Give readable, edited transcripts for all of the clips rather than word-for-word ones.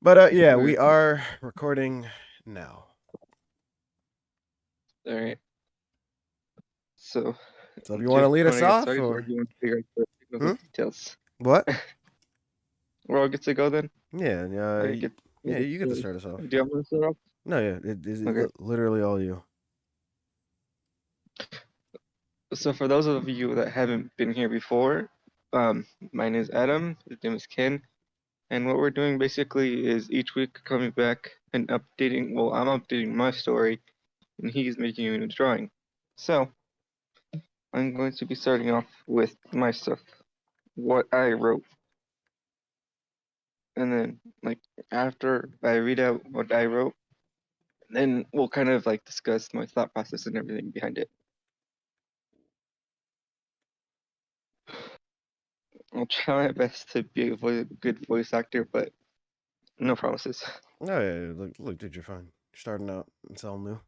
But yeah, we Alright, are recording now. alright. So, So if do you you want to lead want us to get off, started, or or do you want to figure out the technical hmm? details? What? We're all good to go then. Yeah, I get, yeah, we'll get you get to started. start us off. Do you want me to start off? No, yeah, it is Okay. literally all you. So, for those of you that haven't been here before, um, my name is Adam. His name is Ken, and what we're doing basically is each week coming back and updating. Well, I'm updating my story, and he's making a new drawing. So, I'm going to be starting off with my stuff, what I wrote. And then like after I read out what I wrote, then we'll kind of like discuss my thought process and everything behind it. I'll try my best to be a good voice actor, but no promises. No, yeah, look, dude, you're fine. You're starting out. It's all new.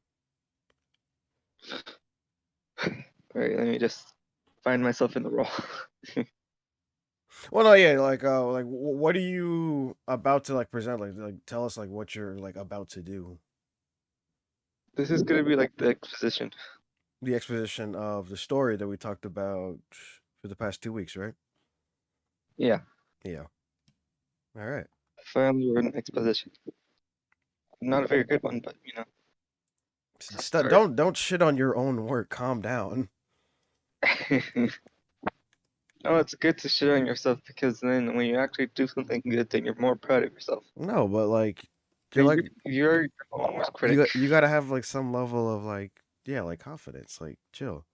All right, let me just find myself in the role. Well, no, yeah, what are you about to like present? Like, tell us like what you're like about to do. This is gonna be like the exposition. The exposition of the story that we talked about for the past 2 weeks, right? Yeah, Yeah. All right. finally we're in exposition. Not a very good one, but you know. All right. Don't shit on your own work. Calm down. Oh, it's good to shit on yourself because then when you actually do something good, then you're more proud of yourself. No, but like you're And like you're your own worst critic. you gotta have like some level of like yeah, like confidence. Like chill.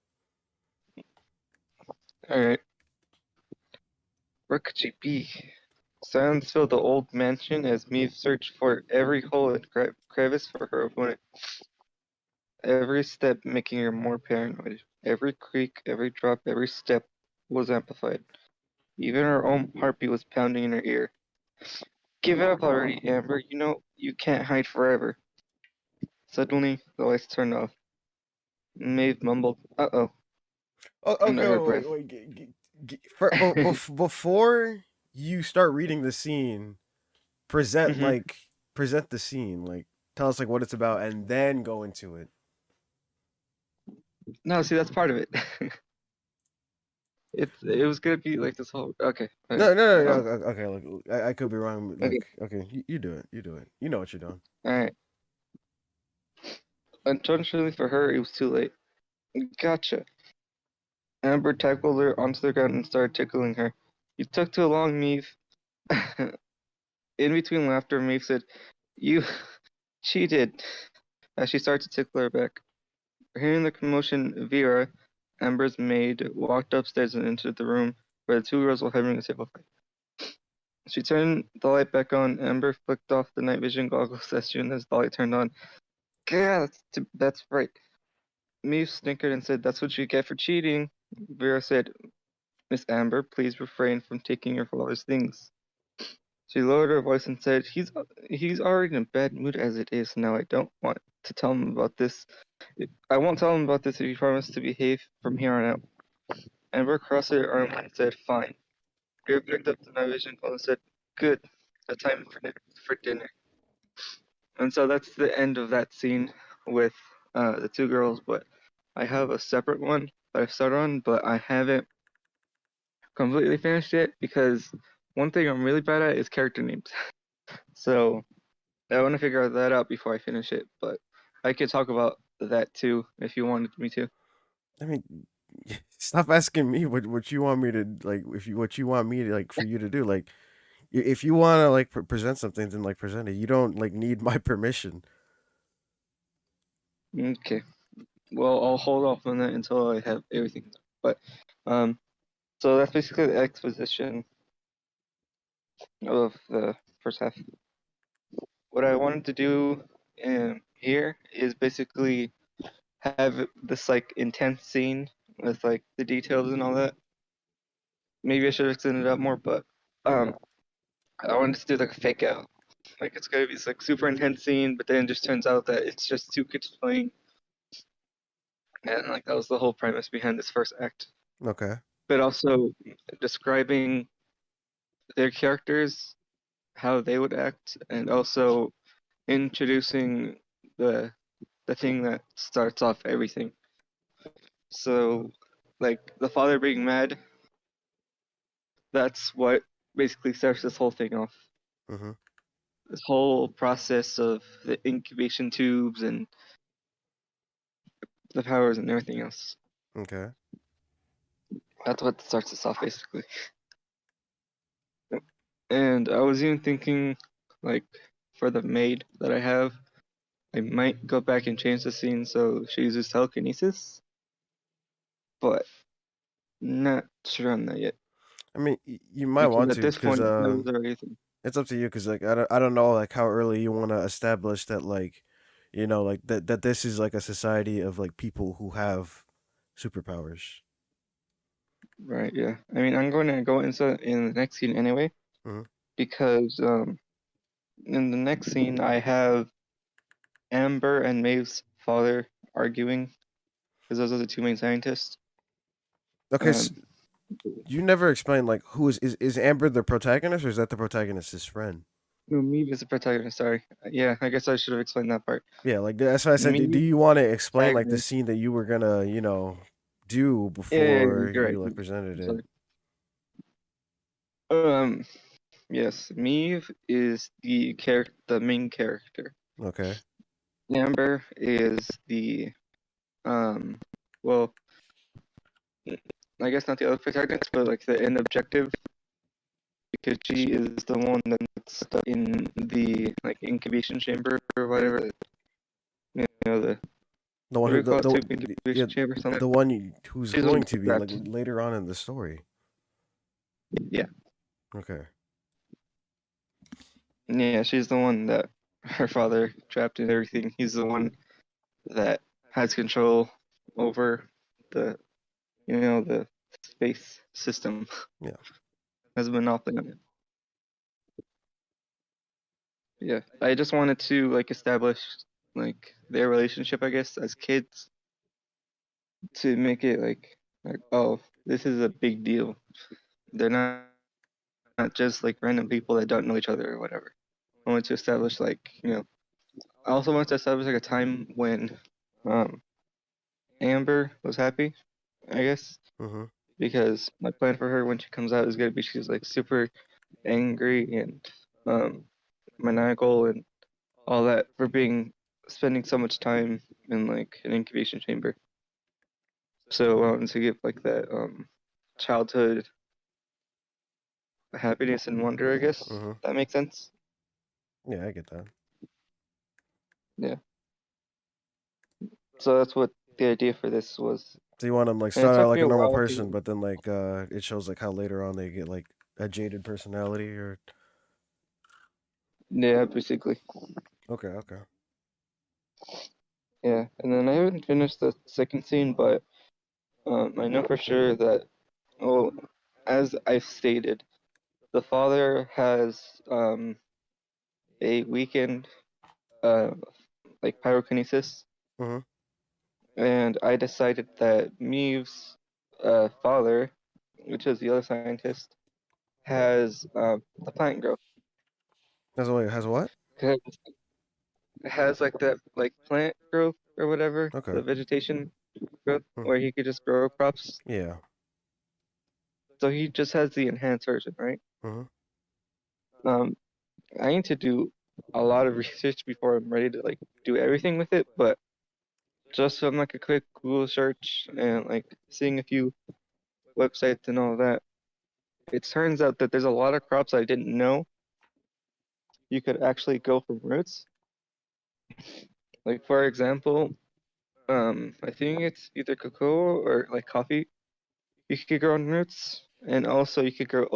All right. Where could she be? Silence filled the old mansion as Meave searched for every hole and crevice for her opponent. Every step making her more paranoid. Every creak, every drop, every step was amplified. Even her own heartbeat was pounding in her ear. Give it up already, Amber. You know you can't hide forever. Suddenly, the lights turned off. Maeve mumbled, "Uh-oh," Oh, under okay. her Wait, breath. wait. Before you start reading the scene, present hmm like present the scene. Like tell us like what it's about, and then go into it. No, see, that's part of it. It was gonna be like this whole. Okay, okay, No, no, no. um, Okay, look, I could be wrong. okay, Like, okay, you do it. You do it. You know what you're doing. all right. Unfortunately for her, it was too late. Gotcha. Amber tackled her onto the ground and started tickling her. You took too long, Meave. In between laughter, Meave said, "You cheated," as she started to tickle her back. Hearing the commotion, Vera, Amber's maid, walked upstairs and entered the room where the two girls were having a table fight. She turned the light back on. Amber flicked off the night vision goggles as soon as the light turned on. Yeah, that's right. Meave snickered and said, "That's what you get for cheating." Vera said, "Miss Amber, please refrain from taking your father's things." She lowered her voice and said, He's already in a bad mood as it is now. I don't want to tell him about this. I won't tell him about this if you promise to behave from here on out." Amber crossed her arms and said, "Fine." Vera picked up the night vision phone and said, "Good. The time for dinner." And so that's the end of that scene with the two girls. But I have a separate one that I've started on, but I haven't completely finished it because one thing I'm really bad at is character names. So I want to figure that out before I finish it, but I could talk about that too if you wanted me to. I mean, stop asking me what you want me to like. If you what you want me to like for you to do, like if you want to like present something, then like present it. You don't like need my permission. Okay. Well, I'll hold off on that until I have everything done. But um, so that's basically the exposition of the first half. What I wanted to do here is basically have this like intense scene with like the details and all that. Maybe I should have extended it out more, but um, I wanted to do like a fake out. Like it's gonna be this like super intense scene, but then it just turns out that it's just two kids playing, and like that was the whole premise behind this first act. Okay. But also describing their characters how they would act, and also introducing the thing that starts off everything. So, like the father being mad, that's what basically starts this whole thing off. Mm-hmm. This whole process of the incubation tubes and the powers and everything else. Okay. That's what starts us off basically. And I was even thinking, like, for the maid that I have, I might go back and change the scene so she uses telekinesis, but not sure on that yet. I mean, you might Because want at to, this because point, that was already a thing. it's up to you, because like I don't know like how early you want to establish that, like, like that this is like a society of like people who have superpowers. Right, yeah. I mean, I'm going to go into in the next scene anyway, Mm-hmm. because in the next scene, I have Amber and Maeve's father arguing, because those are the two main scientists. Okay, Um, you never explained like who is Amber the protagonist, or is that the protagonist's friend? no, Maeve is the protagonist, sorry. Yeah, I guess I should have explained that part. Yeah, like that's why I said. Do Maeve, you want to explain like the protagonist. scene that you were gonna do Yeah, before you're you right. like presented I'm it? sorry. Um, yes, Maeve is the main character. Okay. Amber is the um, well, I guess not the other protagonist, but like the end objective, because she is the one that's stuck in the like incubation chamber or whatever. The The one what do who we call it? Tube yeah, incubation chamber, something. the one who's She's the one going that's to be like trapped. later on in the story. Yeah, Okay. yeah, she's the one that her father trapped in everything. He's the one that has control over the the space system. Yeah. Has a monopoly on it. Yeah, I just wanted to like establish like their relationship, I guess, as kids to make it like oh, this is a big deal. They're not just like random people that don't know each other or whatever. I wanted to establish I also wanted to establish like a time when um Amber was happy, I guess, Mm-hmm. because my plan for her when she comes out is gonna be she's like super angry and um maniacal and all that for being spending so much time in like an incubation chamber. So I wanted to give like that childhood happiness and wonder, I guess. Mm-hmm. That makes sense. Yeah, I get that. Yeah. So that's what the idea for this was. So you want them like And it start out took me like a a normal while person, to but then like it shows like how later on they get like a jaded personality or yeah, basically. okay, okay. Yeah. And then I haven't finished the second scene, but I know for sure that well, as I've stated, the father has a weekend uh like pyrokinesis, Mm-hmm. and I decided that Meve's father, which is the other scientist, has the plant growth. Has what? It has like that like plant growth or whatever, Okay. the vegetation growth, Mm. where he could just grow crops. Yeah. So he just has the enhanced version, right? Mm-hmm. Um, I need to do a lot of research before I'm ready to like do everything with it, but just from like a quick Google search and like seeing a few websites and all that, it turns out that there's a lot of crops I didn't know you could actually go from roots. Like for example, I think it's either cocoa or like coffee. You could grow on roots, and also you could grow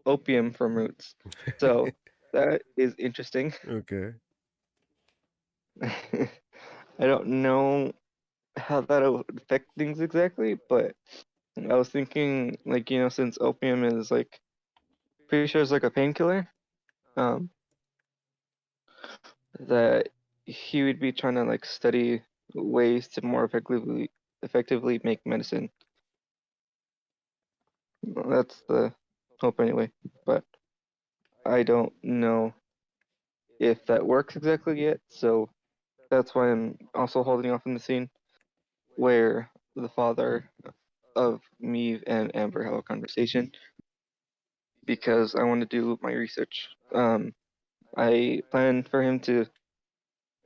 opium from roots. So that is interesting. Okay. I don't know how that would affect things exactly, but I was thinking like since opium is like pretty sure it's like a painkiller, um, that he would be trying to like study ways to more effectively make medicine. Well, that's the hope anyway. But I don't know if that works exactly yet, so that's why I'm also holding off on the scene where the father of Meave and Amber have a conversation because I want to do my research. I plan for him to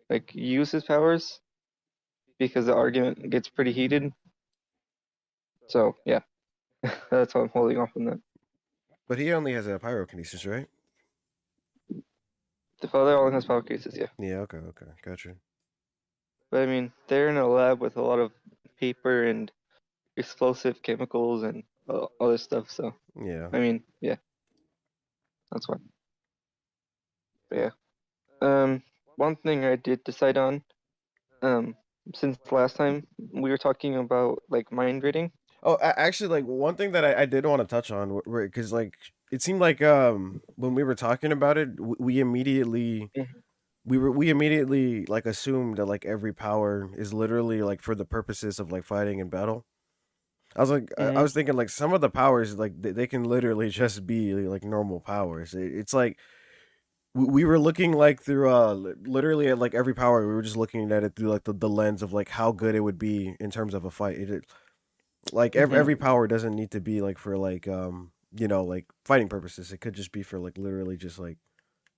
like use his powers because the argument gets pretty heated. So yeah, that's why I'm holding off on that. But he only has a pyrokinesis, right? The father only has power cases, yeah. Yeah. Okay. Okay. Gotcha. But I mean, they're in a lab with a lot of paper and explosive chemicals and other stuff. So Yeah. I mean, yeah, that's why. But yeah. Um, one thing I did decide on, um, since last time we were talking about like mind reading. Oh, actually, like one thing that I did want to touch on, because like it seemed like when we were talking about it, we immediately Mhm. we immediately like assumed that like every power is literally like for the purposes of like fighting in battle. I was like, I Mhm. was thinking like some of the powers like they can literally just be like normal powers. It's like we were looking like through literally at like every power we were just looking at it through like the lens of like how good it would be in terms of a fight. Like Mhm. every power doesn't need to be like for like like fighting purposes. It could just be for like literally just like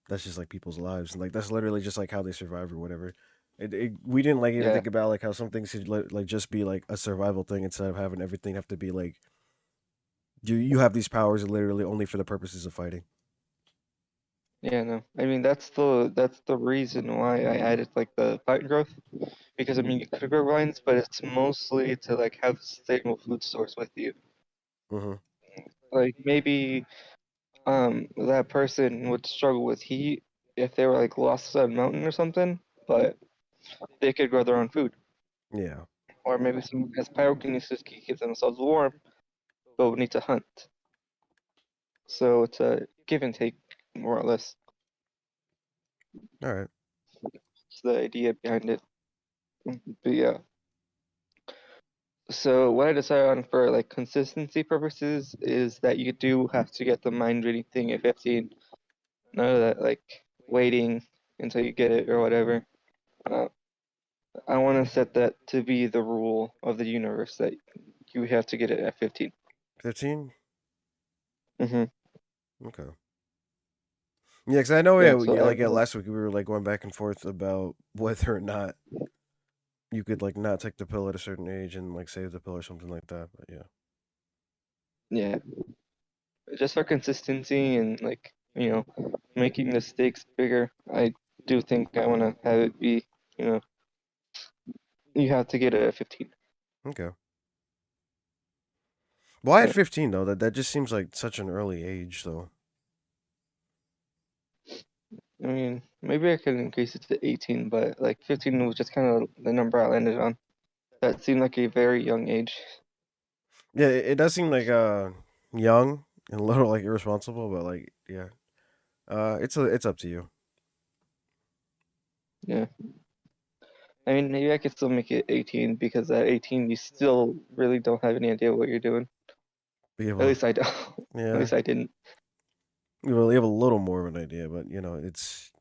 that's just like people's lives and like that's literally just like how they survive or whatever. We didn't like even Yeah. think about like how some things could like just be like a survival thing instead of having everything have to be like you have these powers literally only for the purposes of fighting. Yeah. No. I mean, that's the reason why I added like the plant growth because I mean you could grow vines, but it's mostly to like have a stable food source with you. Mm-hmm. Like maybe that person would struggle with heat if they were like lost on a mountain or something, but they could grow their own food. Yeah. Or maybe someone has pyrokinesis can keep themselves warm, but would need to hunt. So it's a give and take, more or less. All right. It's the idea behind it. But yeah. So what I decided on for like consistency purposes is that you do have to get the mind reading thing at 15. None of that like waiting until you get it or whatever. Uh, I want to set that to be the rule of the universe that you have to get it at 15. 15. Mm-hmm. Okay. Yeah, because I know Yeah, so like everyone. last week we were like going back and forth about whether or not you could like not take the pill at a certain age and like save the pill or something like that. But yeah. Yeah, just for consistency and like making the stakes bigger. I do think I want to have it be you know you have to get it at 15. Okay. Why at Yeah. 15 though? That just seems like such an early age though. I mean, maybe I could increase it to 18, but like 15 was just kind of the number I landed on. That seemed like a very young age. Yeah, it does seem like young and a little like irresponsible, but like yeah. It's up to you. Yeah. I mean, maybe I could still make it 18 because at 18 you still really don't have any idea what you're doing. You have At a least I don't. At yeah. least I didn't. You have a little more of an idea, but it's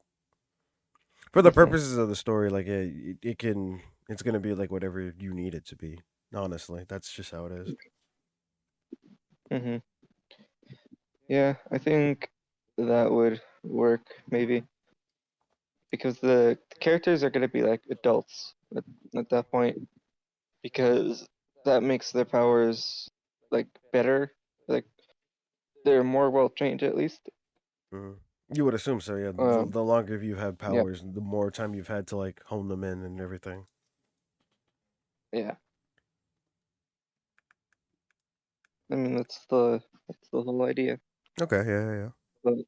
for the Mhm. purposes of the story. Like it can it's gonna be like whatever you need it to be. Honestly, that's just how it is. Mhm. Yeah, I think that would work maybe because the characters are gonna be like adults at that point because that makes their powers like better. Like they're more well trained at least. Mhm. You would assume so, yeah. Um, The longer you've had yeah, powers, the more time you've had to like hone them in and everything. yeah. I mean that's the whole idea. Okay, yeah, yeah, yeah. But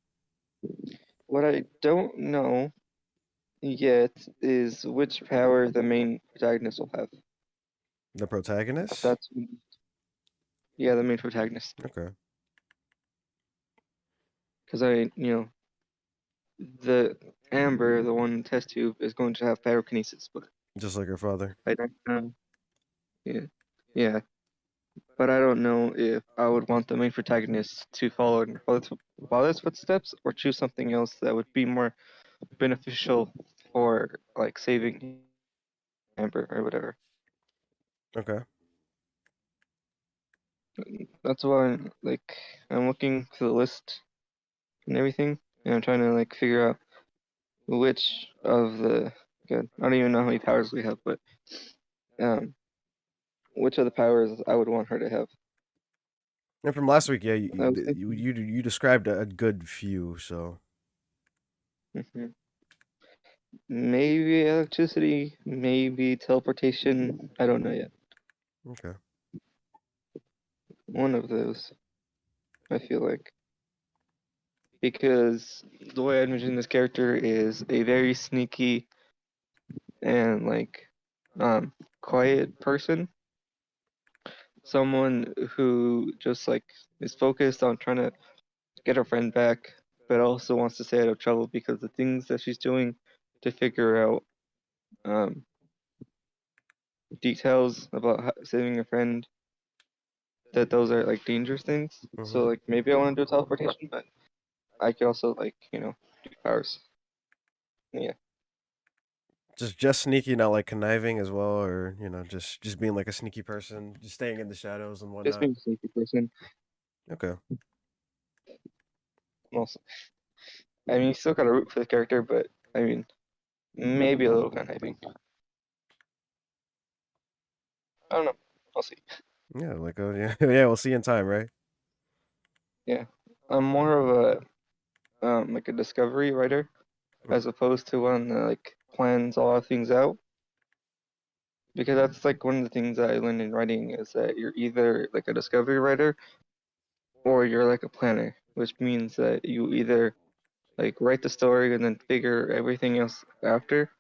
what I don't know yet is which power the main protagonist will have. The protagonist. That's yeah, the main protagonist. Okay, Because the Amber, the one in test tube, is going to have pyrokinesis, but just like her father. I don't know. Yeah, yeah. but I don't know if I would want the main protagonist to follow in her father's footsteps or choose something else that would be more beneficial for like saving Amber or whatever. Okay. That's why like I'm looking through the list and everything, and I'm trying to like figure out which of the good. I don't even know how many powers we have, but um, which of the powers I would want her to have. And from last week, yeah, I was thinking, you described a good few. So mhm, maybe electricity, maybe teleportation. I don't know yet. okay. One of those, I feel like, because the way I envision this character is a very sneaky and like um quiet person, someone who just like is focused on trying to get her friend back, but also wants to stay out of trouble because the things that she's doing to figure out um, details about saving her friend, that those are like dangerous things. Hmm. So like maybe I want to do teleportation, but I could also like do powers. Yeah, Just sneaky, not like conniving as well, or just being like a sneaky person, just staying in the shadows and just whatnot. being a sneaky person. Okay. Also, I mean, you still gotta root for the character, but I mean, maybe a little conniving. I don't know. I'll see. Yeah, like yeah, yeah. We'll see in time, right? Yeah, I'm more of a like a discovery writer Mhm. as opposed to one that like plans a lot of things out. Because that's like one of the things that I learned in writing is that you're either like a discovery writer or you're like a planner, which means that you either like write the story and then figure everything else after,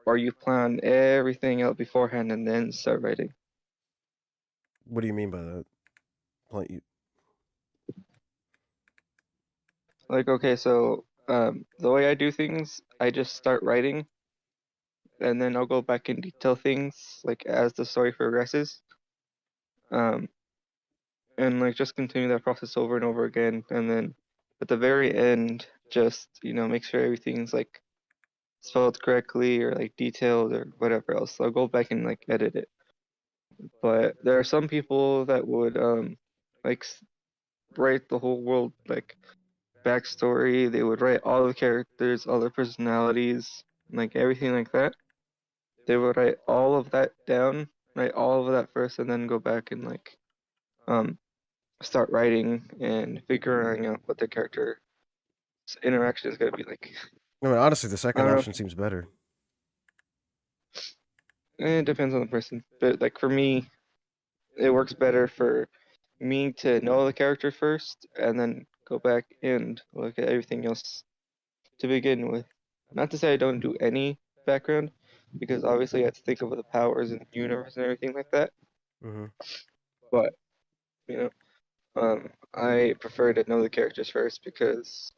or you plan everything out beforehand and then start writing. What do you mean by that? Like, Like, okay, so the way I do things, I just start writing and then I'll go back and detail things like as the story progresses. Um, and like just continue that process over and over again, and then at the very end just make sure everything's like spelled correctly or like detailed or whatever else. So I'll go back and like edit it. But there are some people that would like write the whole world like backstory. They would write all the characters, all their personalities, like everything like that. They would write all of that down, write all of that first, and then go back and like um start writing and figuring out what the character interaction is gonna be like. I mean, honestly, the I second don't know. option seems better. It depends on the person, but like for me, it works better for me to know the character first and then go back and look at everything else to begin with. Not to say I don't do any background, because obviously I have to think of the powers and the universe and everything like that. Hmm. But you know, I prefer to know the characters first because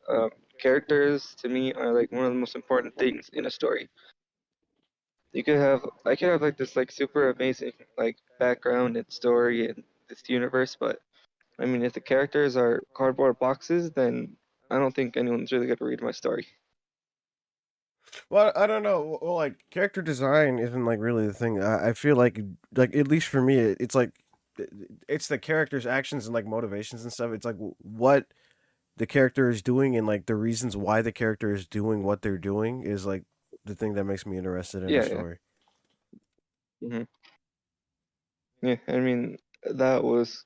characters to me are like one of the most important things in a story. I could have like this like super amazing like background and story and this universe, but I mean if the characters are cardboard boxes, then I don't think anyone's really gonna read my story. Well, I don't know. Well, like character design isn't like really the thing. I feel like at least for me, it's like it's the character's actions and like motivations and stuff. It's like what the character is doing and like the reasons why the character is doing what they're doing is like the thing that makes me interested in a Yeah, yeah. story. hmm Yeah, I mean that was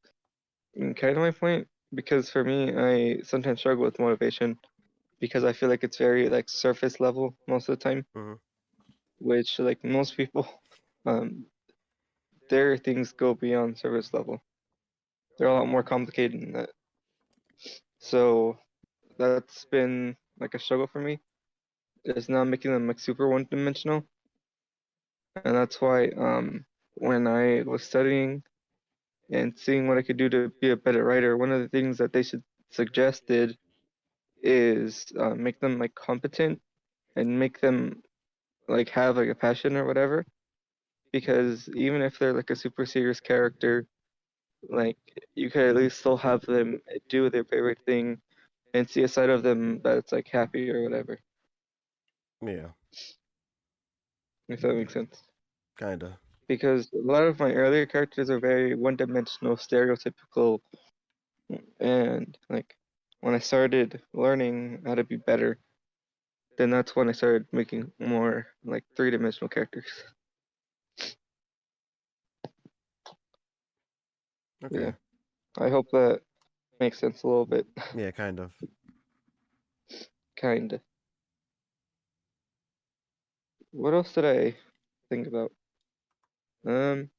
kind of my point because for me, I sometimes struggle with motivation because I feel like it's very like surface level most of the time, Hmm. which like most people, um, their things go beyond surface level. They're a lot more complicated than that. So that's been like a struggle for me. Is not making them like super one dimensional, and that's why when I was studying and seeing what I could do to be a better writer, one of the things that they should suggested is make them like competent and make them like have like a passion or whatever. Because even if they're like a super serious character, like you could at least still have them do their favorite thing and see a side of them that's like happy or whatever, Yeah, if that makes sense. kinda. Because a lot of my earlier characters are very one-dimensional, stereotypical, and like when I started learning how to be better, then that's when I started making more like three-dimensional characters. Yeah, Okay. I hope that makes sense a little bit, Yeah, kind of. kind of. What else did I think about? Um,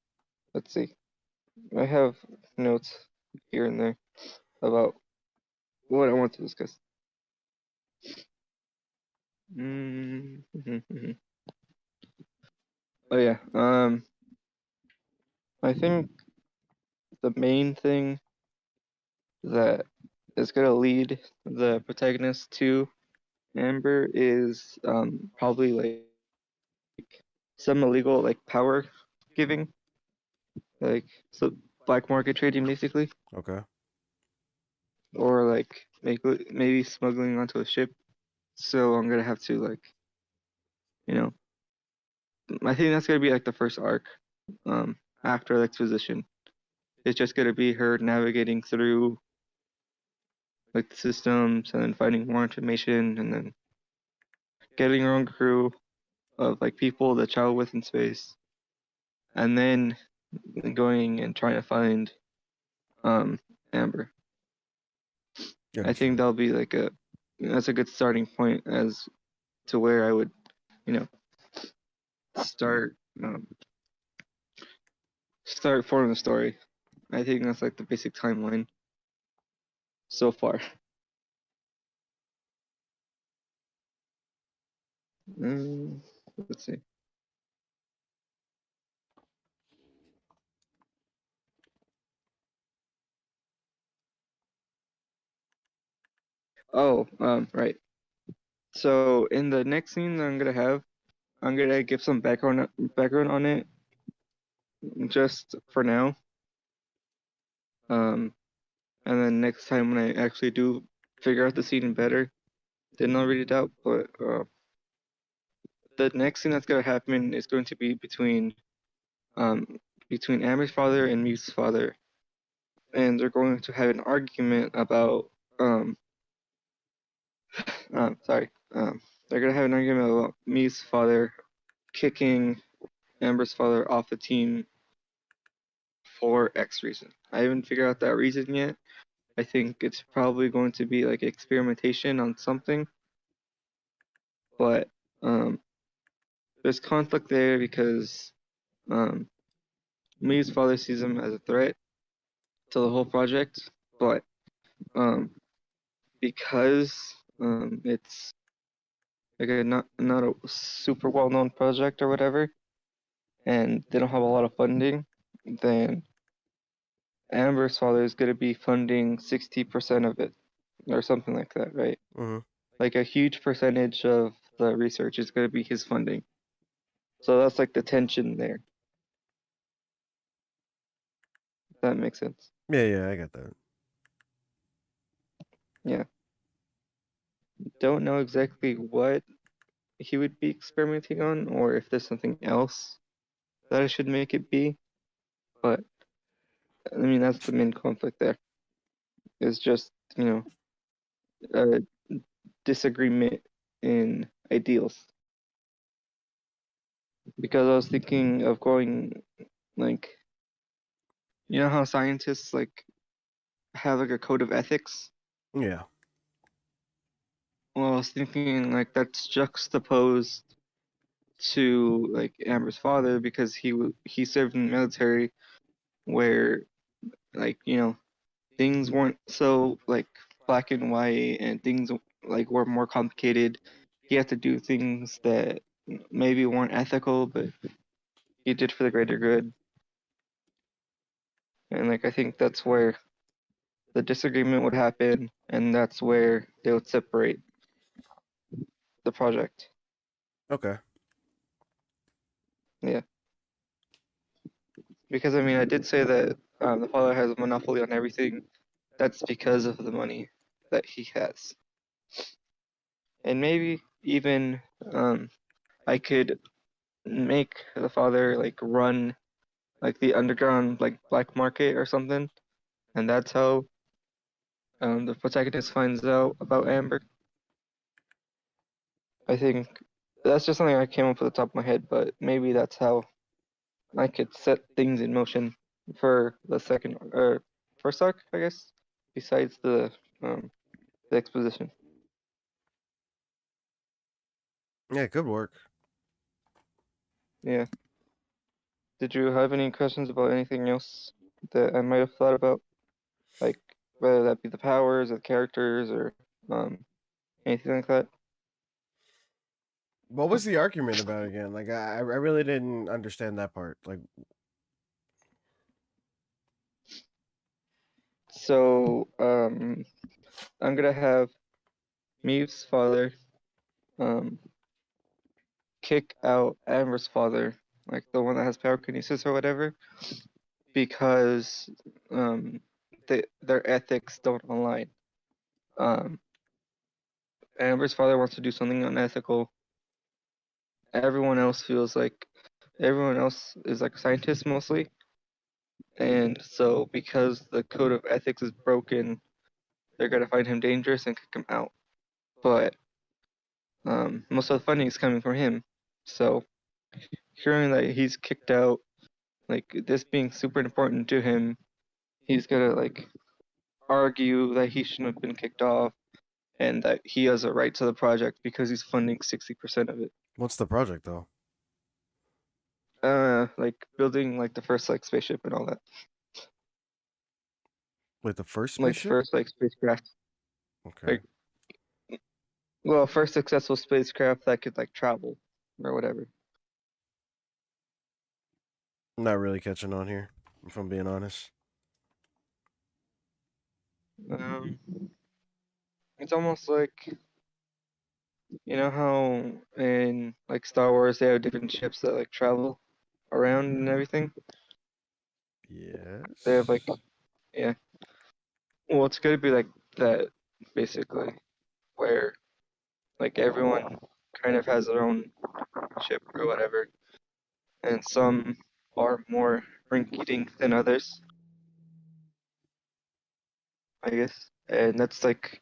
let's see. I have notes here and there about what I want to discuss. Mm. Oh yeah. I think the main thing that is gonna lead the protagonist to Amber is probably like some illegal like power giving, like so black market trading basically, Okay. or like maybe smuggling onto a ship. So I'm gonna have to like you know I think that's gonna be like the first arc after the exposition. It's just gonna be her navigating through like the systems and then finding more information and then getting her own crew of like people to travel with in space, and then going and trying to find um Amber. I think Gotcha. that'll be like that's a good starting point as to where I would you know start um, start forming the story. I think that's like the basic timeline so far. Mm, let's see. Oh, right. So in the next scene that I'm gonna have, I'm gonna give some background on it just for now. Um, and then next time when I actually do figure out the scene better, then I'll read it out. But the next thing that's gonna happen is going to be um between Amber's father and Mute's father, and they're going to have an argument about sorry they're gonna have an argument about Mute's father kicking Amber's father off the team for X reason. I haven't figured out that reason yet. I think it's probably going to be like experimentation on something, but um there's conflict there because um Miu's father sees him as a threat to the whole project, but um because it's like a not a super well known project or whatever, and they don't have a lot of funding, then Amber's father is going to be funding 60% of it or something like that, right? Mhm. Like a huge percentage of the research is going to be his funding. So that's like the tension there. If that makes sense. Yeah, yeah, I got that. Yeah. Don't know exactly what he would be experimenting on or if there's something else that I should make it be. But I mean, that's the main conflict there. Is just, a disagreement in ideals. Because I was thinking of going like, you know how scientists like have like a code of ethics? Yeah. Well, I was thinking like that's juxtaposed to like Amber's father because he served in the military where like things weren't so like black and white and things like were more complicated. He had to do things that maybe weren't ethical, but he did for the greater good. And like I think that's where the disagreement would happen, and that's where they would separate the project. Okay. Yeah, because I mean I did say that the father has a monopoly on everything. That's because of the money that he has. And maybe even I could make the father like run like the underground like black market or something, and that's how the protagonist finds out about Amber. I think that's just something I came up with the top of my head, but maybe that's how I could set things in motion for the second or first arc, I guess, besides um the exposition. Yeah, good work. Yeah. Did you have any questions about anything else that I might have thought about? Like whether that be the powers or the characters or um anything like that? What was the argument about again? Like, I really didn't understand that part. Like, So I'm gonna have Meve's father um kick out Amber's father, like the one that has pyrokinesis or whatever, because their ethics don't align. Um, Amber's father wants to do something unethical. Everyone else is like scientists mostly, and so because the code of ethics is broken, they're gonna find him dangerous and kick him out. But most of the funding is coming from him, so hearing that he's kicked out, like this being super important to him, he's gonna like argue that he shouldn't have been kicked off and that he has a right to the project because he's funding 60% of it. what's the project though? Like building like the first like spaceship and all that. Like the first Like the spaceship? first like spacecraft. Okay, Like well, first successful spacecraft that could like travel or whatever. I'm not really catching on here, if I'm being honest. Um it's almost like you know how in like Star Wars they have different ships that like travel around and everything? They have like Yes. yeah. Well it's gonna be like that basically where like everyone kind of has their own ship or whatever, and some are more rinky-dink than others, I guess. And that's like,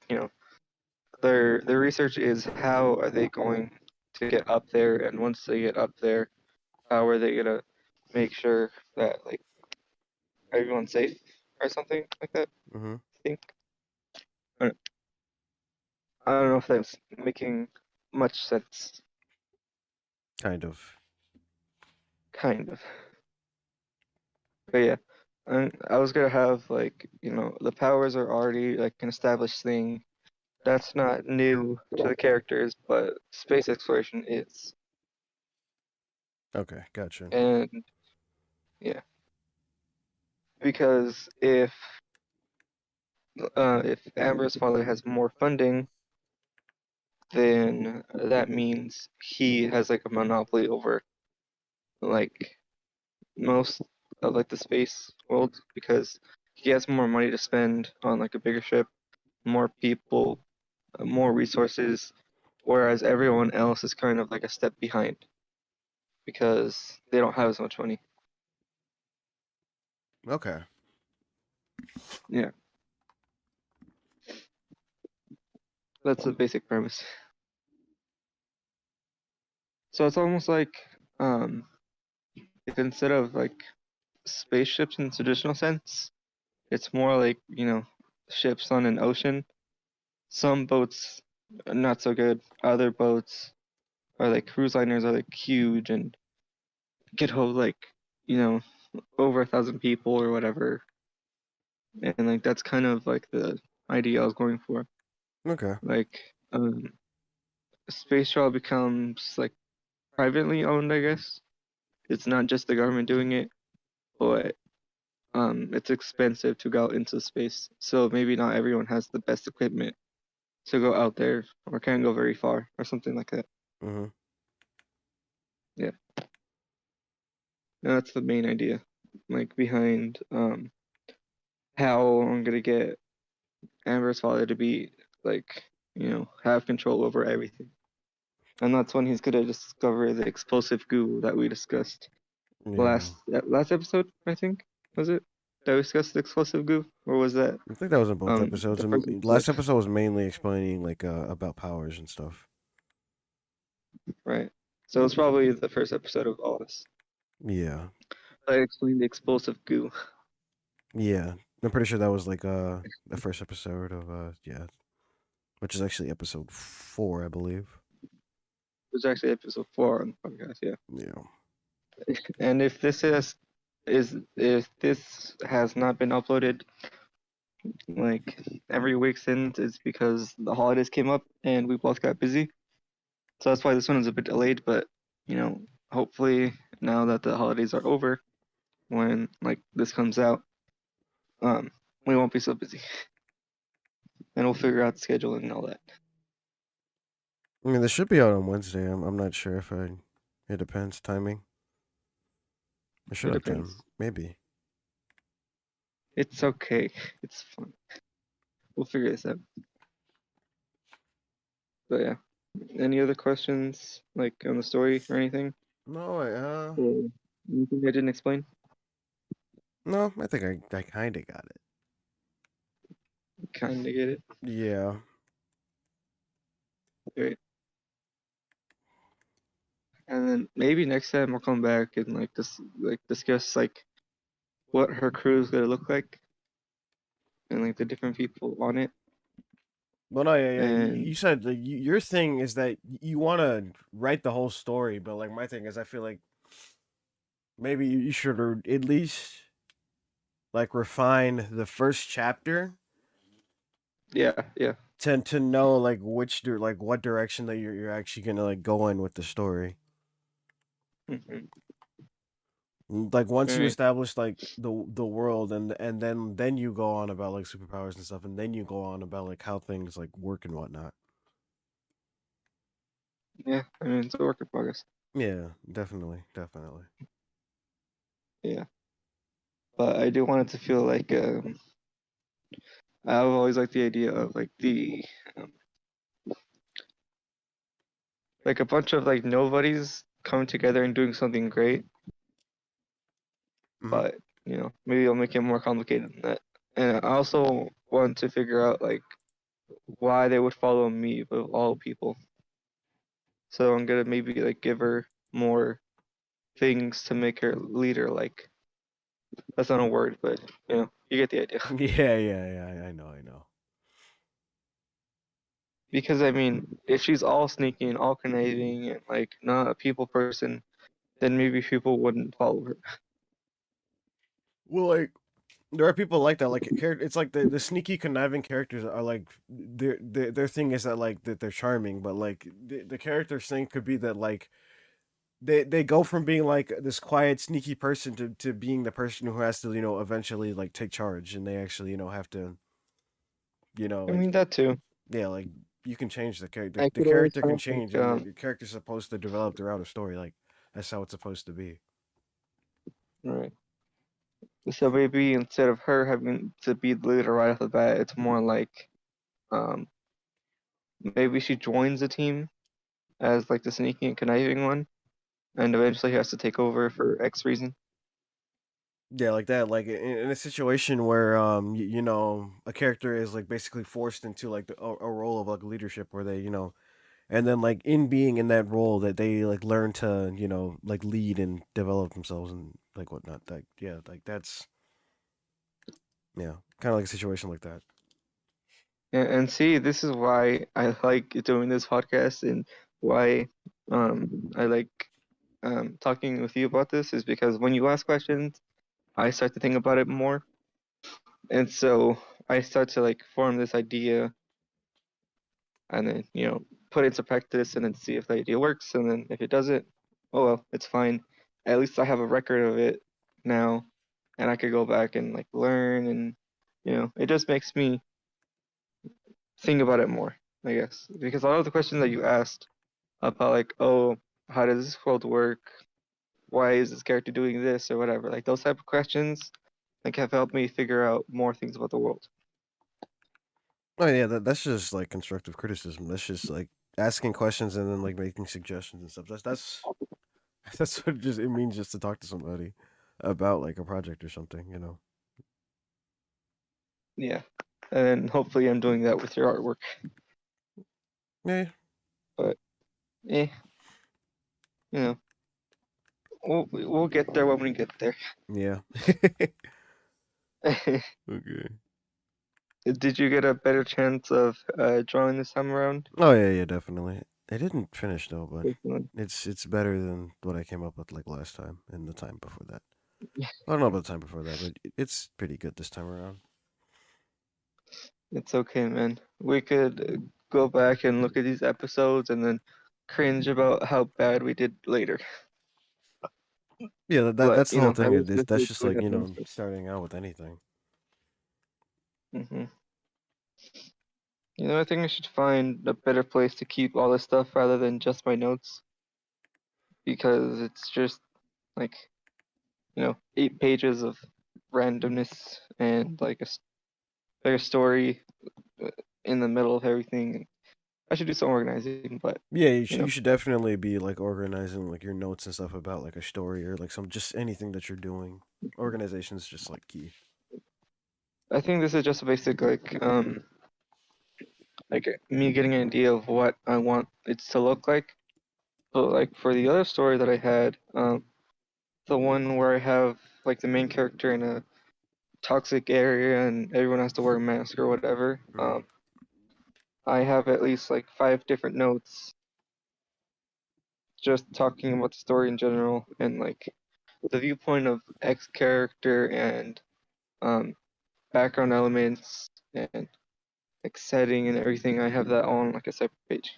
their research is how are they going to get up there, and once they get up there, how are they gonna make sure that like everyone's safe or something like that. Mm-hmm. I think I don't I don't know if that's making much sense. Kind of. Kind of. But yeah, I was gonna have like the powers are already like an established thing. That's not new to the characters, but space exploration is. Okay, gotcha. And yeah, because if Amber's father has more funding, then that means he has like a monopoly over like most of like the space world because he has more money to spend on like a bigger ship, more people, more resources, whereas everyone else is kind of like a step behind because they don't have as much money. Okay. Yeah, that's the basic premise. So it's almost like um, if instead of like spaceships in the traditional sense, it's more like, ships on an ocean. Some boats are not so good. Other boats are like cruise liners are like huge and could hold like, you know, over 1,000 people or whatever. And like that's kind of like the idea I was going for. Okay. Like space shuttle becomes like privately owned, I guess. It's not just the government doing it, but it's expensive to go out into space. So maybe not everyone has the best equipment to go out there or can't go very far or something like that. Mm-hmm. Yeah. And that's the main idea, like behind how I'm gonna get Amber's father to be like, have control over everything. And that's when he's gonna discover the explosive goo that we discussed Yeah. last episode, I think, was it? That we discussed the explosive goo? Or was that I think that was in both episodes. the And first episode? last episode was mainly explaining like about powers and stuff. Right. So it's probably the first episode of all this. Yeah. I explained the explosive goo. Yeah. I'm pretty sure that was like the first episode of yeah, which is actually episode 4, I believe. It was actually episode 4 on the podcast, yeah. Yeah. And if this has not been uploaded like every week since, it's because the holidays came up and we both got busy. So that's why this one is a bit delayed, but hopefully now that the holidays are over, when like this comes out, um, we won't be so busy. And we'll figure out scheduling and all that. I mean, this should be out on Wednesday. I'm not sure if I. It depends timing. I should It have time. depends. Maybe. It's okay. It's fun. We'll figure this out. But yeah. Any other questions like on the story or anything? No, Or anything I didn't explain? no. I think I kind of got it. Kinda get it. Yeah. Right. And then maybe next time we'll come back and discuss like what her crew is gonna look like and like the different people on it. Well, no, yeah. And You said like, your thing is that you want to write the whole story, but like my thing is, I feel like maybe you should at least like refine the first chapter yeah. to know like like what direction that you're actually gonna like go in with the story. Hmm. Like once you Right. establish like the world and then you go on about like superpowers and stuff and then you go on about like how things like work and whatnot. Yeah, I mean it's a work in progress. Yeah, definitely. Yeah. But I do want it to feel like I've always liked the idea of like the um, like a bunch of like nobodies coming together and doing something great. Mhm. But maybe I'll make it more complicated than that. And I also want to figure out like why they would follow me of all people. So I'm gonna maybe like give her more things to make her leader. Like that's not a word, but you get the idea. Yeah. I know. Because I mean, if she's all sneaky and all conniving and like not a people person, then maybe people wouldn't follow her. Well, like there are people like that. Like it's like the sneaky conniving characters are like their thing is that like that they're charming, but like the character's thing could be that like they go from being like this quiet sneaky person to being the person who has to eventually like take charge and they actually have to I like mean that too. yeah like you can change the character I the could always character can have change and the character's supposed to develop throughout a story like that's how it's supposed to be. right. So maybe instead of her having to be the leader right off the bat, it's more like um maybe she joins the team as like the sneaky and conniving one, and eventually has to take over for X reason. Yeah, like that. Like in a situation where a character is like basically forced into like a role of like leadership, where they and then like in being in that role that they like learn to like lead and develop themselves and like whatnot. Like yeah, like that's yeah, kind of like a situation like that. And see, this is why I like doing this podcast and why I like talking with you about this is because when you ask questions, I start to think about it more, and so I start to like form this idea and then put it into practice and then see if the idea works, and then if it doesn't, oh well, it's fine. At least I have a record of it now, and I could go back and like learn, and it just makes me think about it more, I guess, because a lot of the questions that you asked about like, oh, how does this world work, why is this character doing this or whatever, like those type of questions, like have helped me figure out more things about the world. Oh yeah, that's just like constructive criticism. That's just like asking questions and then like making suggestions and stuff. That's that's what just it means just to talk to somebody about like a project or something, you know. Yeah, and hopefully I'm doing that with your artwork. Yeah, But eh, you know, we'll get there when we get there. yeah. Okay. Did you get a better chance of drawing this time around? Oh yeah, yeah, definitely. I didn't finish though, but Definitely. it's better than what I came up with like last time and the time before that. I don't know about the time before that, but it's pretty good this time around. It's okay, man. We could go back and look at these episodes and then cringe about how bad we did later. Yeah, But, that's the whole at thing. least this That's is just what we like have to answer. starting out with anything. Hmm. I think I should find a better place to keep all this stuff rather than just my notes because it's just like, 8 pages of randomness and like like a story uh, in the middle of everything. I should do some organizing, but Yeah, you know, you should definitely be like organizing like your notes and stuff about like a story or like some just anything that you're doing. Organization is just like key. I think this is just a basic like me getting an idea of what I want it to look like. But like for the other story that I had, the one where I have like the main character in a toxic area and everyone has to wear a mask or whatever. Hmm. I have at least like 5 different notes just talking about the story in general and like the viewpoint of X character and um, background elements and like setting and everything. I have that on like a separate page.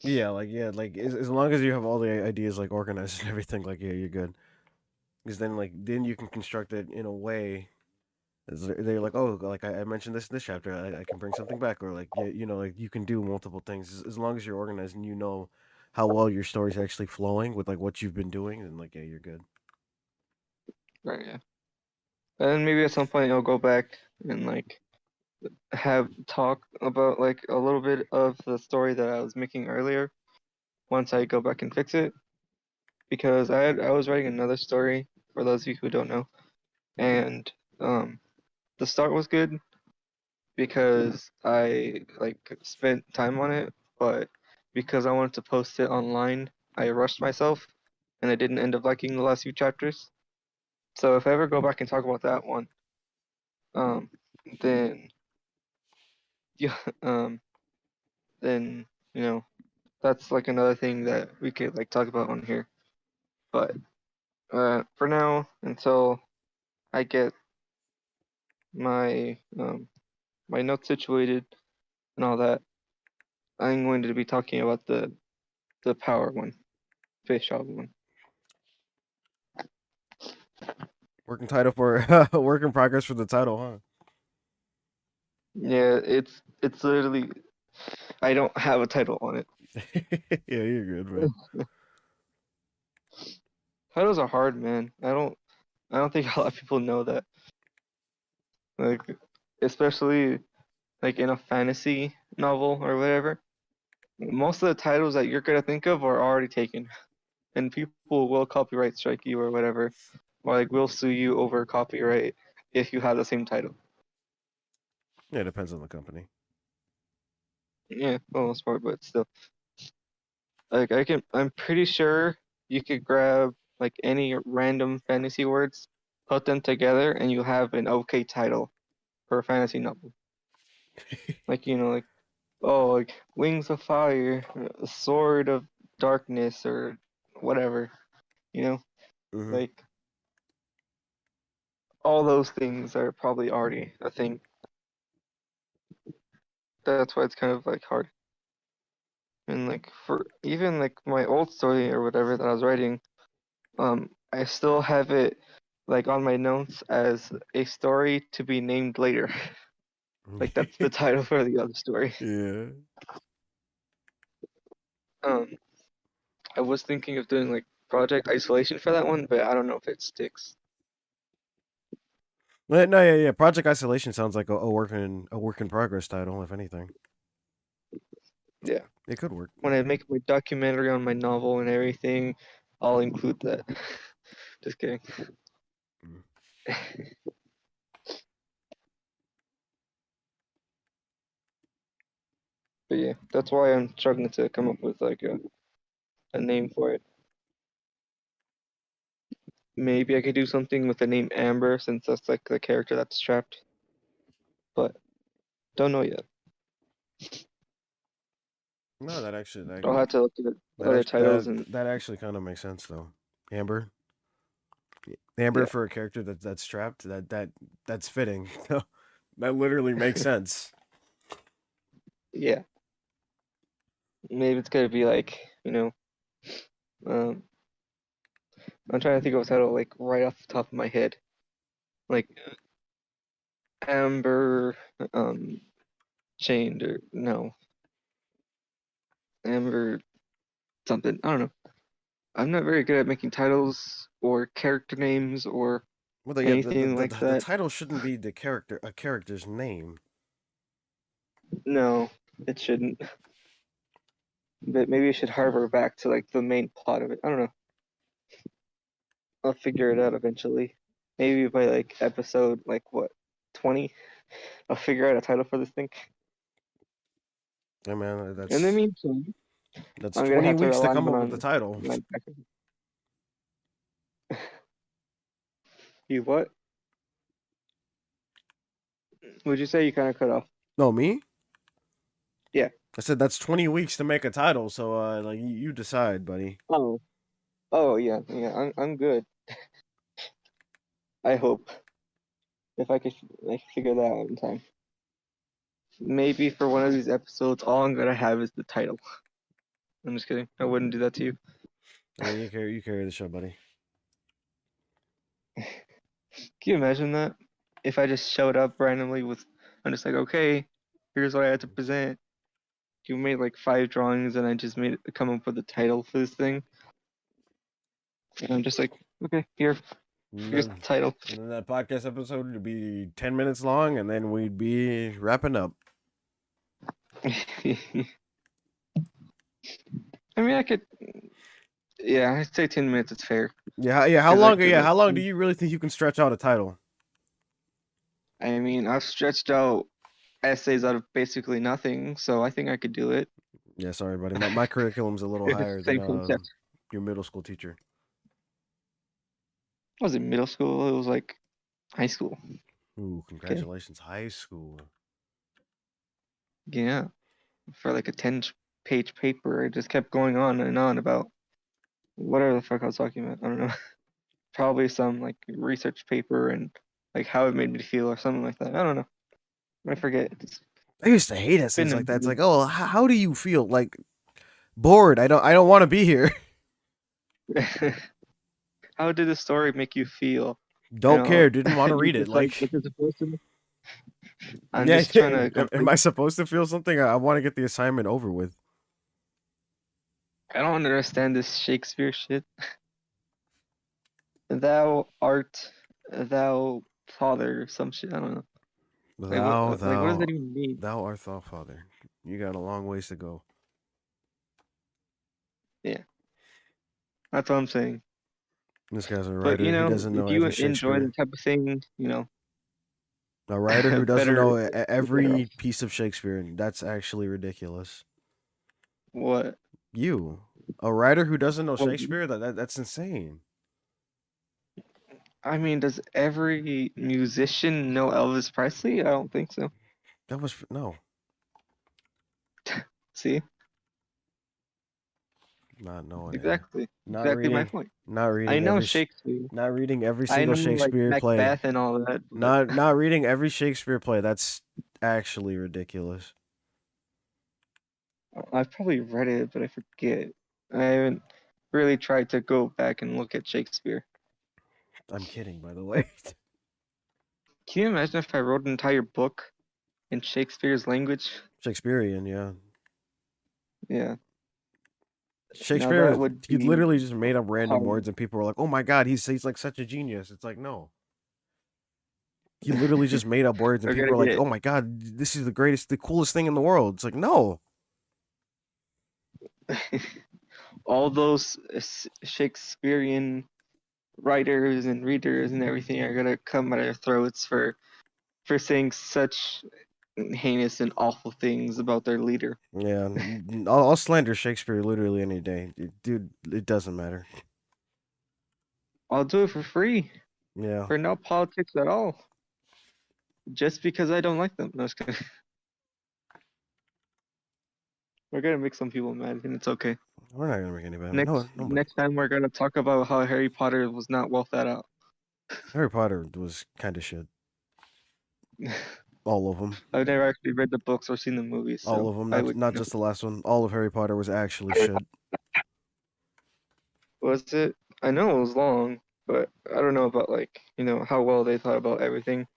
Yeah, like as long as you have all the ideas like organized and everything, like yeah, you're good. Because then like then you can construct it in a way. They're like, oh, like I mentioned this chapter, I can bring something back, or like yeah, like you can do multiple things as long as you're organized and you know how well your story's actually flowing with like what you've been doing, and like yeah, you're good. Right, yeah. And maybe at some point I'll go back and like have talk about like a little bit of the story that I was making earlier once I go back and fix it because I was writing another story for those of you who don't know and um the start was good because I like spent time on it, but because I wanted to post it online, I rushed myself and I didn't end up liking the last few chapters. So if I ever go back and talk about that one, um, then yeah, then that's like another thing that we could like talk about on here. But for now, until I get my my notes situated and all that, I'm going to be talking about the power one, fish oil one. Working title for work in progress for the title, Yeah, it's literally I don't have a title on it. huh? Yeah, you're good, man. Titles are hard, man. I don't think a lot of people know that. Like especially like in a fantasy novel or whatever. Most of the titles that you're gonna think of are already taken, and people will copyright strike you or whatever, or like will sue you over copyright if you have the same title. Yeah, it depends on the company. Yeah, for the most part, but still, like I'm pretty sure you could grab like any random fantasy words, put them together, and you have an okay title for a fantasy novel. Like like oh, like Wings of Fire, Sword of Darkness, or whatever. You know, Hmm. like all those things are probably already a thing. That's why it's kind of like hard. And like for even like my old story or whatever that I was writing, I still have it like on my notes as a story to be named later. Like that's the title for the other story. Yeah. Um, I was thinking of doing like Project Isolation for that one, but I don't know if it sticks. No, yeah. Project Isolation sounds like a work in progress title, if anything. Yeah. It could work. When I make my documentary on my novel and everything, I'll include that. Just kidding. Mm. But yeah, that's why I'm struggling to come up with like a name for it. Maybe I could do something with the name Amber since that's like the character that's trapped, but don't know yet. No, that actually I'll have to look at other titles and that actually kind of makes sense though. Amber, Amber yeah, for a character that's trapped. That's fitting. That literally makes sense. yeah. Maybe it's gonna be like, um, I'm trying to think of a title like right off the top of my head, like Amber, Chained or no, Amber something. I don't know. I'm not very good at making titles or character names or Well, yeah, anything like the that. title shouldn't be a character's name. No, it shouldn't. But maybe it should harbor back to like the main plot of it. I don't know. I'll figure it out eventually. Maybe by like episode like what, 20, I'll figure out a title for this thing. Yeah, man, In the meantime, that's I'm gonna 20 have to weeks to rely come up with the on title. my You what? Would you say you kind of cut off? No, me. Yeah. I said that's 20 weeks to make a title. So, like you decide, buddy. Oh. Oh yeah, yeah. I'm good. I hope if I could like figure that out in time. Maybe for one of these episodes, all I'm gonna have is the title. I'm just kidding. I wouldn't do that to you. I mean, you carry the show, buddy. Can you imagine that? If I just showed up randomly with, I'm just like, okay, here's what I had to present. You made like 5 drawings, and I just come up with a title for this thing. And I'm just like, okay, here's the title. And then that podcast episode would be 10 minutes long, and then we'd be wrapping up. I mean, I could. Yeah, I'd say 10 minutes is fair. Yeah. How 'Cause I long? could, Yeah, like, how long do you really think you can stretch out a title? I mean, I've stretched out essays out of basically nothing, so I think I could do it. Yeah, sorry, buddy. My curriculum's a little higher than Same concept. your middle school teacher. Was it middle school? It was like high school. Ooh, congratulations, high school. Yeah, for like a 10-page paper, it just kept going on and on about whatever the fuck I was talking about. I don't know. Probably some like research paper and like how it made me feel or something like that. I don't know. I forget. It's I used to hate been essays a like that. It's like, oh, how do you feel? Like bored. I don't want to be here. How did the story make you feel? Don't care. Didn't want to You're read it. just like, Like, this is supposed to. I'm yeah, just trying to am complete. I supposed to feel something? I want to get the assignment over with. I don't understand this Shakespeare shit. Thou art, thou father, some shit. I don't know. Like what does that even mean? Thou art thou, Father. You got a long ways to go. Yeah, that's what I'm saying. This guy's a But writer. He doesn't if know you every enjoy the Shakespeare. type of thing, A writer who doesn't better know you're better every off. piece of Shakespeare. That's actually ridiculous. What? You, a writer who doesn't know Well, Shakespeare? That's insane. I mean, does every musician know Elvis Presley? I don't think so. That was no, See? not knowing him. Exactly. Not Exactly my reading, point. not I reading know every, Shakespeare. not reading every I single know like Shakespeare play. Macbeth and all that, but Not reading every Shakespeare play. That's actually ridiculous. I've probably read it, but I forget. I haven't really tried to go back and look at Shakespeare. I'm kidding, by the way. Can you imagine if I wrote an entire book in Shakespeare's language? Shakespearean, yeah. Yeah. Now Shakespeare, that would he be literally just made up random hard. words, and people were like, "Oh my god, he's like such a genius." It's like no, he literally just made up words, and We're people gonna were like, get "Oh my god, this is the greatest, the coolest thing in the world." It's like no, all those Shakespearean writers and readers and everything are gonna come at our throats for saying such heinous and awful things about their leader. yeah, I'll slander Shakespeare literally any day, dude. It doesn't matter. I'll do it for free Yeah, for no politics at all, just because I don't like them. No, just kidding. We're gonna make some people mad, and it's okay. we're not gonna make anybody. No, Next nobody. next time we're gonna talk about how Harry Potter was not well thought out. Harry Potter was kind of shit. All of them. I've never actually read the books or seen the movies, All so of them. I Not would not know. just the last one. All of Harry Potter was actually shit. Was it? I know it was long, but I don't know about like, how well they thought about everything.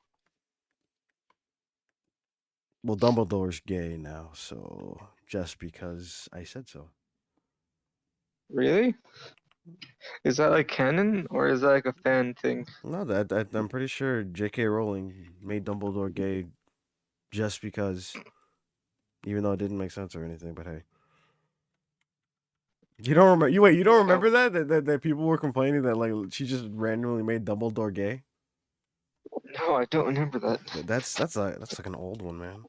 Well, Dumbledore's gay now, so just because I said so. Really? Is that like canon or is that like a fan thing? No, I'm pretty sure J.K. Rowling made Dumbledore gay just because, even though it didn't make sense or anything. But hey, you don't remember? You don't Oh, remember that people were complaining that like she just randomly made Dumbledore gay? no, I don't remember that. That's like an old one, man.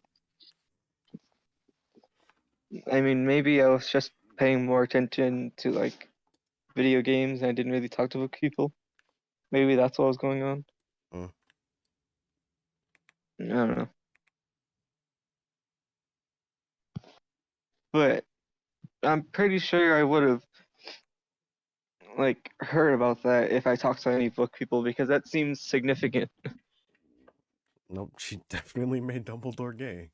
I mean, maybe I was just paying more attention to like video games and I didn't really talk to people. Maybe that's what was going on. Mm. I don't know. But I'm pretty sure I would have like heard about that if I talked to any book people because that seems significant. Nope, she definitely made Dumbledore gay.